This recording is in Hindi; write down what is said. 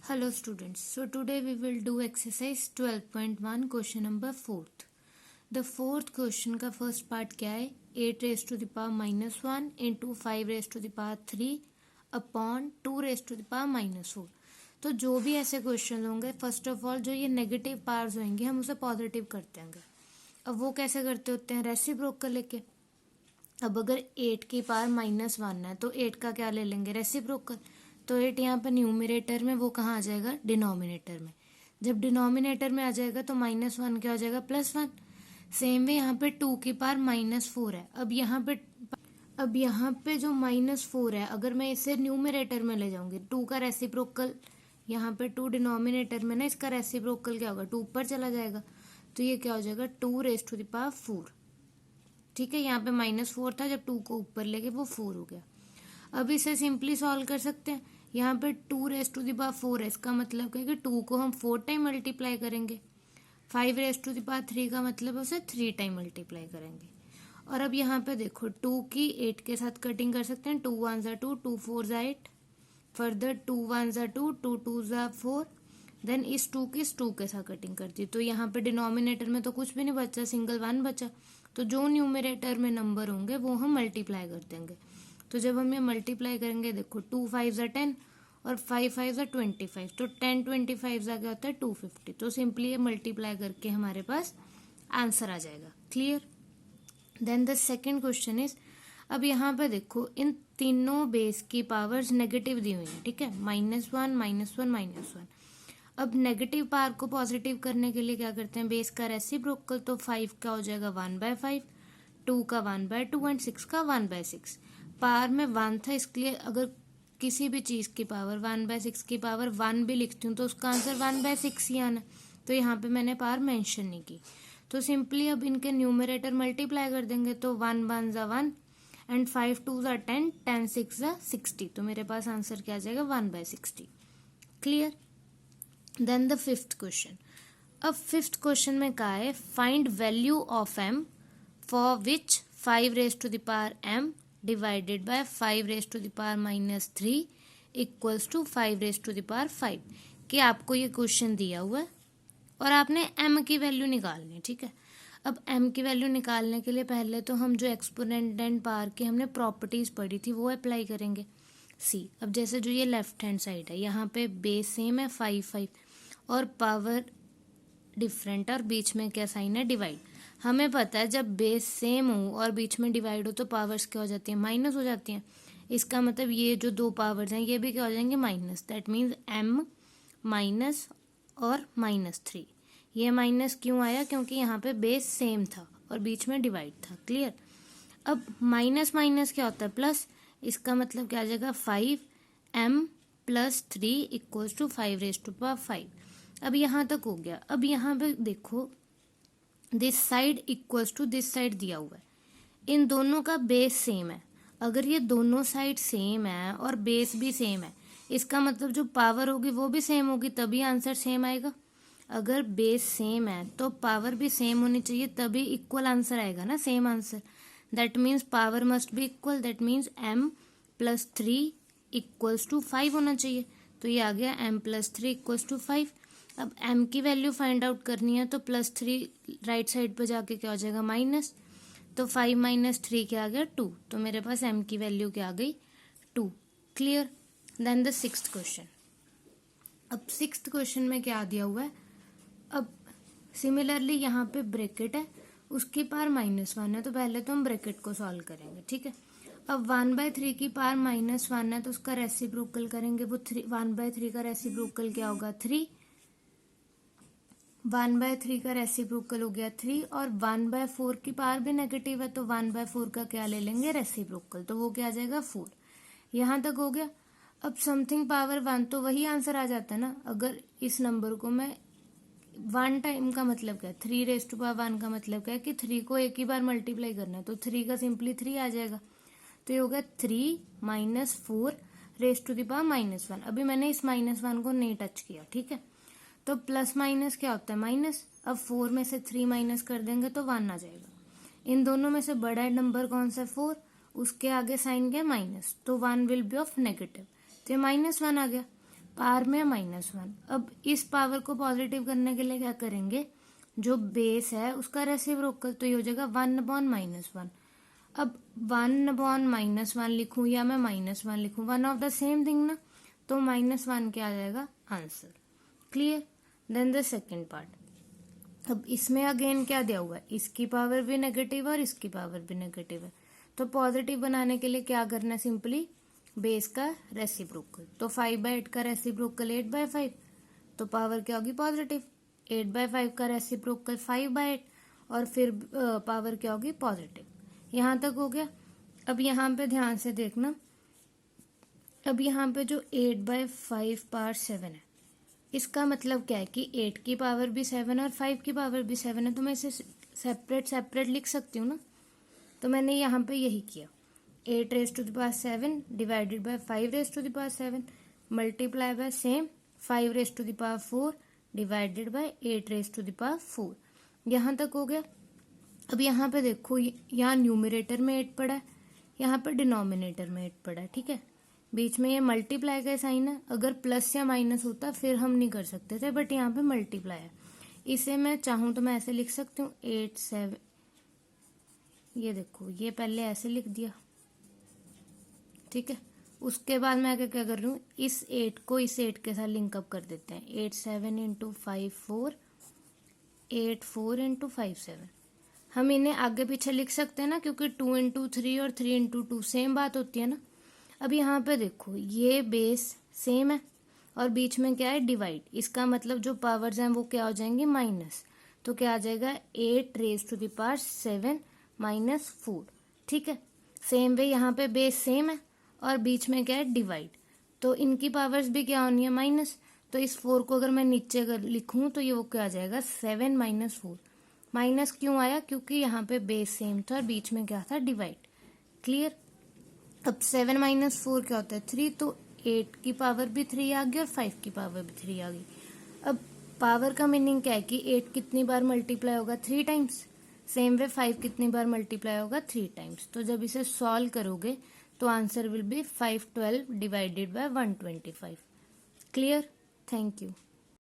Hello students, so today we will do exercise 12.1 question number 4th. The fourth question का first part क्या है 8 raised to the power minus 1 into 5 raised to the power 3 upon 2 raised to the power minus 4. तो जो भी ऐसे क्वेश्चन होंगे फर्स्ट ऑफ ऑल जो ये नेगेटिव पावर्स होंगे हम उसे पॉजिटिव करते हैं। अब वो कैसे करते होते हैं रेसिप्रोकल लेके। अब अगर 8 की पावर माइनस 1 है तो 8 का क्या ले लेंगे रेसिप्रोकल। तो 8 यहाँ पर न्यूमरेटर में वो कहाँ आ जाएगा डिनोमिनेटर में। जब डिनोमिनेटर में आ जाएगा तो माइनस 1 क्या हो जाएगा +1। सेम वे यहाँ पे 2 की पावर -4 है। अब यहाँ पे जो -4 है अगर मैं इसे न्यूमरेटर में ले जाऊंगी 2 का रेसिप्रोकल यहाँ पे 2 डिनोमिनेटर में ना इसका रेसिप्रोकल क्या होगा 2 ऊपर चला जाएगा तो ये क्या हो जाएगा 2 रेज़ टू द पावर 4। ठीक है यहाँ पे -4 था जब 2 को ऊपर लेके वो 4 हो गया। अब इसे सिंपली सॉल्व कर सकते हैं। यहाँ पे 2 रेज़ टू द पावर 4 है इसका मतलब क्या है कि 2 को हम 4 टाइम मल्टीप्लाई करेंगे। 5 रेज़ टू द पावर 3 का मतलब उसे 3 टाइम मल्टीप्लाई करेंगे। और अब यहाँ पे देखो 2 की 8 के साथ कटिंग कर सकते हैं 2 1 ज़ा 2 2 4 ज़ा 8 फर्दर 2 1 ज़ा 2 2 2 ज़ा 4 देन इस 2 की इस 2 के साथ कटिंग कर दी तो यहाँ पे डिनोमिनेटर में तो कुछ भी नहीं बचा सिंगल 1 बचा। तो जो न्यूमरेटर में नंबर होंगे वो हम मल्टीप्लाई कर देंगे। तो जब हम ये मल्टीप्लाई करेंगे देखो 2 5 ज़ा 10 और 5 5 ज़ा 25 तो 10 25 ज़ा क्या होता है 250। तो सिंपली ये मल्टीप्लाई करके हमारे पास आंसर आ जाएगा। Clear. Then the second question is अब यहाँ पे देखो इन तीनों बेस की पावर्स नेगेटिव दी हुई है। ठीक है -1 -1 -1। अब नेगेटिव पावर को पॉजिटिव करने के लिए क्या करते हैं बेस का रेसिप्रोकल तो 5 का हो जाएगा 1/5 2 का 1/2 एंड 6 का 1/6। पावर में 1 था इसलिए अगर किसी भी चीज़ की पावर 1/6 की पावर 1 भी लिखती हूँ तो उसका आंसर 1/6 ही आना। तो यहाँ पे मैंने पावर मेंशन नहीं की तो सिंपली अब इनके न्यूमरेटर मल्टीप्लाई कर देंगे तो 1 1 ज़ा 1 एंड 5 2 ज़ा 10 10 6 ज़ा 60। तो मेरे पास आंसर क्या आ जाएगा 1/60। Clear. Then the fifth question. अब फिफ्थ क्वेश्चन में कहा है find value of m for which 5 raise to the power m divided by 5 raise to the power -3 equals to 5 raise to the power 5। कि आपको ये क्वेश्चन दिया हुआ है और आपने m की वैल्यू निकालनी है। ठीक है अब m की वैल्यू निकालने के लिए पहले तो हम जो एक्सपोनेंट एंड पावर की हमने प्रॉपर्टीज पढ़ी थी वो अप्लाई करेंगे। सी अब जैसे जो ये लेफ्ट हैंड साइड है यहाँ पे बेस सेम है 5 5 और पावर डिफरेंट और बीच में क्या साइन है डिवाइड। हमें पता है जब बेस सेम हो और बीच में डिवाइड हो तो पावर्स क्या हो जाती हैं माइनस हो जाती हैं। इसका मतलब ये जो दो पावर्स हैं ये भी क्या हो जाएंगे minus. That means m minus और -3। ये माइनस क्यों आया क्योंकि यहाँ पे बेस सेम था और बीच में डिवाइड था। क्लियर। अब माइनस माइनस क्या होता है प्लस। इसका मतलब क्या आ जाएगा 5m + 3 equals to 5 raise to power 5। अब यहाँ तक हो गया। अब यहाँ पे देखो this side equals to this side दिया हुआ है। इन दोनों का बेस सेम है। अगर ये दोनों साइड सेम है और बेस भी सेम है इसका मतलब जो पावर होगी वो भी सेम होगी तभी आंसर सेम आएगा। अगर बेस सेम है तो पावर भी सेम होनी चाहिए तभी इक्वल आंसर आएगा ना same answer. That means power must be equal. That means m + 3 equals to 5 होना चाहिए। तो ये आ गया m + 3 इक्वल्स टू 5। अब m की वैल्यू फाइंड आउट करनी है तो +3 राइट साइड पर जाके क्या हो जाएगा माइनस। तो 5 - 3 क्या आ गया 2। तो मेरे पास m की वैल्यू क्या आ गई 2। Clear. Then the sixth question. अब सिक्स्थ क्वेश्चन में क्या दिया हुआ है। अब सिमिलरली यहाँ पे ब्रैकेट है उसकी पावर -1 है तो पहले तो हम ब्रैकेट को सॉल्व करेंगे। ठीक है अब 1/3 की पावर -1 है तो उसका रेसिप्रोकल करेंगे वो 1/3 का रेसिप्रोकल क्या होगा 3। 1/3 का रेसिप्रोकल हो गया 3 और 1/4 की पावर भी नेगेटिव है तो 1/4 का क्या ले लेंगे रेसिप्रोकल तो वो क्या आ जाएगा 4। यहाँ तक हो गया। अब समथिंग पावर 1 तो वही आंसर आ जाता है ना। अगर इस नंबर को मैं 1 टाइम का मतलब क्या है 3 रेज़ टू पावर 1 का मतलब क्या है कि 3 को एक ही बार मल्टीप्लाई करना है तो 3 का सिंपली 3 आ जाएगा। तो ये हो गया 3 - 4 रेज़ टू द पावर -1। अभी मैंने इस -1 को नहीं टच किया। ठीक है तो प्लस माइनस क्या होता है माइनस। अब 4 में से 3 माइनस कर देंगे तो 1 आ जाएगा। इन दोनों में से बड़ा नंबर कौन सा 4 उसके आगे साइन क्या माइनस तो 1 विल बी ऑफ नेगेटिव तो ये -1 आ गया। पावर में -1। अब इस पावर को पॉजिटिव करने के लिए क्या करेंगे, जो बेस है उसका रेसिप्रोकल, तो ये हो जाएगा 1/-1। अब 1/-1 लिखूं या मैं -1 लिखूं, one of the same thing ना, तो -1 क्या आ जाएगा answer. Clear. Then the second part, अब इसमें अगेन क्या दिया हुआ है, इसकी पावर भी नेगेटिव और इसकी पावर भी नेगेटिव है, तो पॉजिटिव बनाने के लिए क्या करना है, सिंपली बेस का रेसिप्रोकल। तो 5/8 का रेसिप्रोकल 8/5, तो पावर क्या होगी पॉजिटिव। 8/5 का रेसिप्रोकल 5/8 और फिर पावर क्या होगी पॉजिटिव। यहां तक हो गया। अब यहाँ पे ध्यान से देखना, अब यहाँ पे जो 8/5 पावर 7 है, इसका मतलब क्या है कि 8 की पावर भी 7 और 5 की पावर भी 7 है, तो मैं इसे सेपरेट लिख सकती हूँ ना। तो मैंने यहाँ पे यही किया, 8 raised to the power 7 divided by 5 raised to the power 7 multiply by same 5 raised to the power 4 divided by 8 raised to the power 4। यहाँ तक हो गया। अब यहाँ पे देखो, यहाँ न्यूमरेटर में 8 पड़ा है, यहाँ पे डिनोमिनेटर में 8 पड़ा है, ठीक है। बीच में ये मल्टीप्लाई का साइन है, अगर प्लस या माइनस होता फिर हम नहीं कर सकते थे, बट यहाँ पे मल्टीप्लाई है। इसे मैं चाहूं तो मैं ऐसे लिख सकती हूँ 8 7, ये देखो ये पहले ऐसे लिख दिया, ठीक है। उसके बाद मैं क्या कर रही हूँ, इस 8 को इस 8 के साथ लिंकअप कर देते हैं। 8 7 × 5 4, 8 4 × 5 7। हम इन्हें आगे पीछे लिख सकते हैं ना, क्योंकि 2 × 3 और 3 × 2 सेम बात होती है ना। अब यहाँ पे देखो, ये बेस सेम है और बीच में क्या है डिवाइड, इसका मतलब जो पावर्स हैं वो क्या हो जाएंगे माइनस, तो क्या आ जाएगा 8 raised to the power 7 - 4, ठीक है। सेम वे यहाँ पे बेस सेम है और बीच में क्या है डिवाइड, तो इनकी पावर्स भी क्या होनी है माइनस, तो इस 4 को अगर मैं नीचे अगर लिखूं तो ये वो क्या आ जाएगा 7 - 4। माइनस क्यों आया, क्योंकि यहाँ पे बेस सेम था और बीच में क्या था डिवाइड। क्लियर। अब 7 - 4 क्या होता है 3, तो 8 की पावर भी 3 आ गई और 5 की पावर भी 3 आ गई। अब पावर का मीनिंग क्या है कि 8 कितनी बार मल्टीप्लाई होगा 3 टाइम्स, सेम वे 5 कितनी बार मल्टीप्लाई होगा 3 टाइम्स। तो जब इसे सॉल्व करोगे तो answer will be 512 divided by 125। Clear. Thank you.